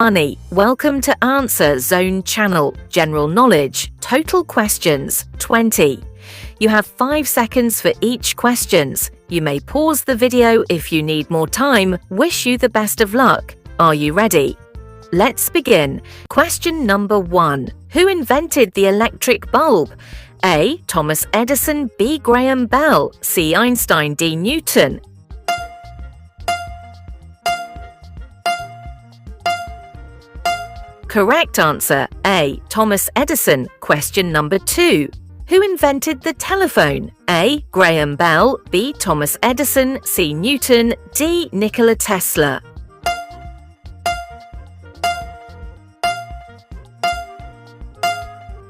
money. Welcome to Answer Zone channel. General knowledge. Total questions 20. You have 5 seconds for each questions. You may pause the video if you need more time. Wish you the best of luck. Are you ready? Let's begin. Question number 1. Who invented the electric bulb? A. Thomas Edison, B. Graham Bell, C. Einstein, D. Newton. Correct answer, A. Thomas Edison. Question number 2. Who invented the telephone? A. Graham Bell, B. Thomas Edison, C. Newton, D. Nikola Tesla.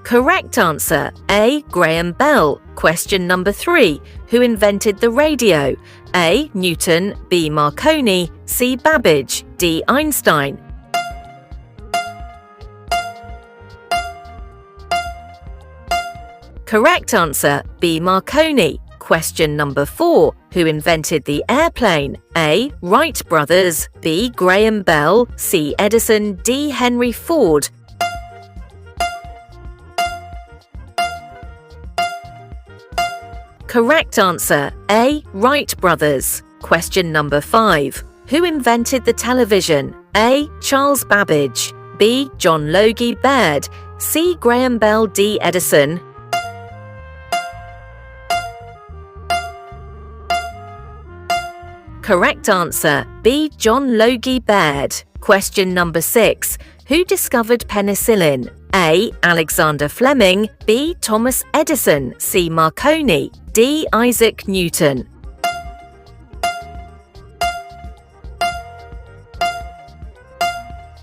Correct answer, A. Graham Bell. Question number 3. Who invented the radio? A. Newton, B. Marconi, C. Babbage, D. Einstein. Correct answer, B. Marconi. Question number 4. Who invented the airplane? A. Wright brothers, B. Graham Bell, C. Edison, D. Henry Ford. Correct answer, A. Wright brothers. Question number 5. Who invented the television? A. Charles Babbage, B. John Logie Baird, C. Graham Bell, D. Edison. Correct answer, B. John Logie Baird. Question number 6. Who discovered penicillin? A. Alexander Fleming, B. Thomas Edison, C. Marconi, D. Isaac Newton.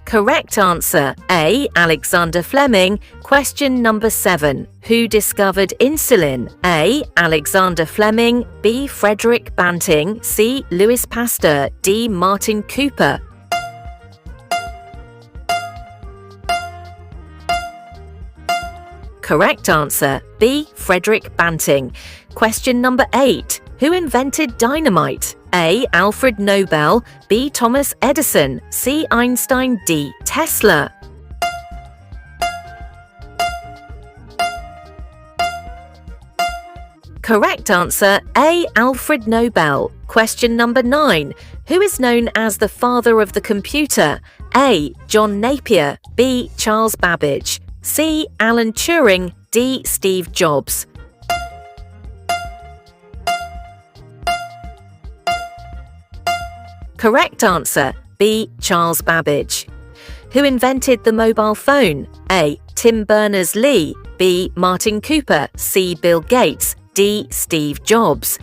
Correct answer, A. Alexander Fleming. Question number 7. Who discovered insulin? A. Alexander Fleming, B. Frederick Banting, C. Louis Pasteur, D. Martin Cooper. Correct answer, B. Frederick Banting. Question number 8. Who invented dynamite? A. Alfred Nobel, B. Thomas Edison, C. Einstein, D. Tesla. Correct answer, A. Alfred Nobel. Question number 9. Who is known as the father of the computer? A. John Napier, B. Charles Babbage, C. Alan Turing, D. Steve Jobs. Correct answer, B. Charles Babbage. Who invented the mobile phone? A. Tim Berners-Lee, B. Martin Cooper, C. Bill Gates, D. Steve Jobs.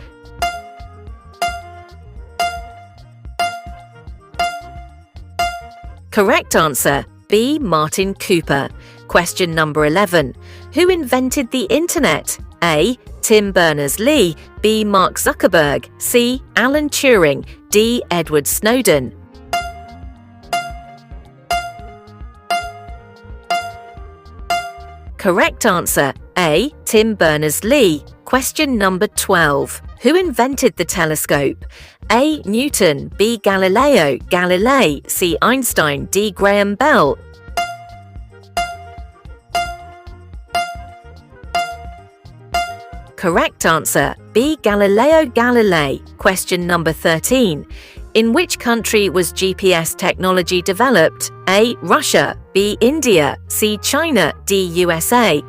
Correct answer, B. Martin Cooper. Question number 11. Who invented the internet? A. Tim Berners-Lee, B. Mark Zuckerberg, C. Alan Turing, D. Edward Snowden. Correct answer, A. Tim Berners-Lee. Question number 12. Who invented the telescope? A. Newton, B. Galileo Galilei, C. Einstein, D. Graham Bell. Correct answer, B. Galileo Galilei. Question number 13. In which country was GPS technology developed? A. Russia, B. India, C. China, D. USA.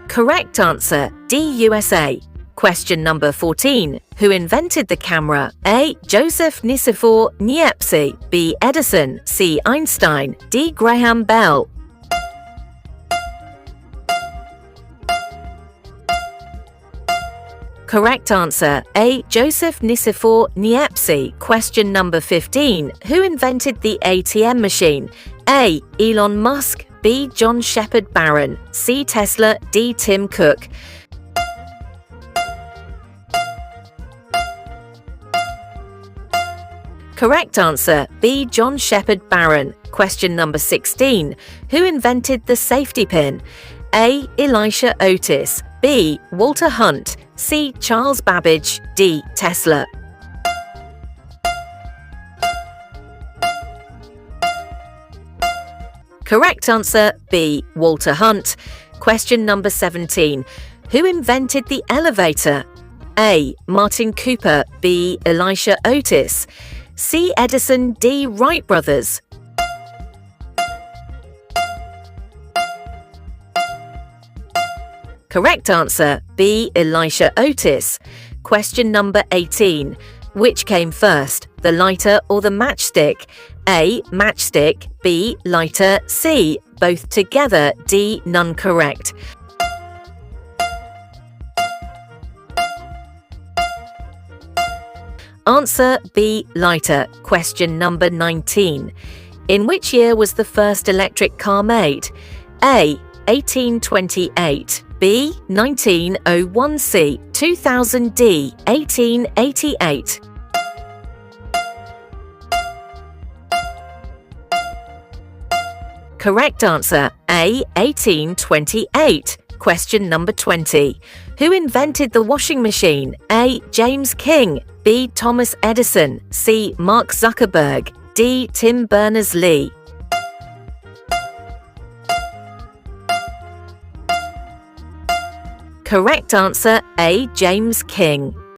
Correct answer, D. USA. Question number 14. Who invented the camera? A. Joseph Nicephore Niepce, B. Edison, C. Einstein, D. Graham Bell. Correct answer, A. Joseph Nicephore Niepce. Question number 15. Who invented the ATM machine? A. Elon Musk, B. John Shepard Barron, C. Tesla, D. Tim Cook. Correct answer, B. John Shepard Barron. Question number 16. Who invented the safety pin? A. Elisha Otis, B. Walter Hunt, C. Charles Babbage, D. Tesla. Correct answer B. Walter Hunt. Question number 17. Who invented the elevator? A. Martin Cooper. B. Elisha Otis. C. Edison. D. Wright brothers. Correct answer B. Elisha Otis. Question number 18. Which came first, the lighter or the matchstick? A. Matchstick. B. Lighter. C. Both together. D. None correct. Answer B. Lighter. Question number 19. In which year was the first electric car made? A. 1828. B. 1901. C. 2000. D. 1888. Correct answer A. 1828. Question number 20. Who invented the washing machine? A. James King. B. Thomas Edison. C. Mark Zuckerberg. D. Tim Berners-Lee. Correct answer A. James King.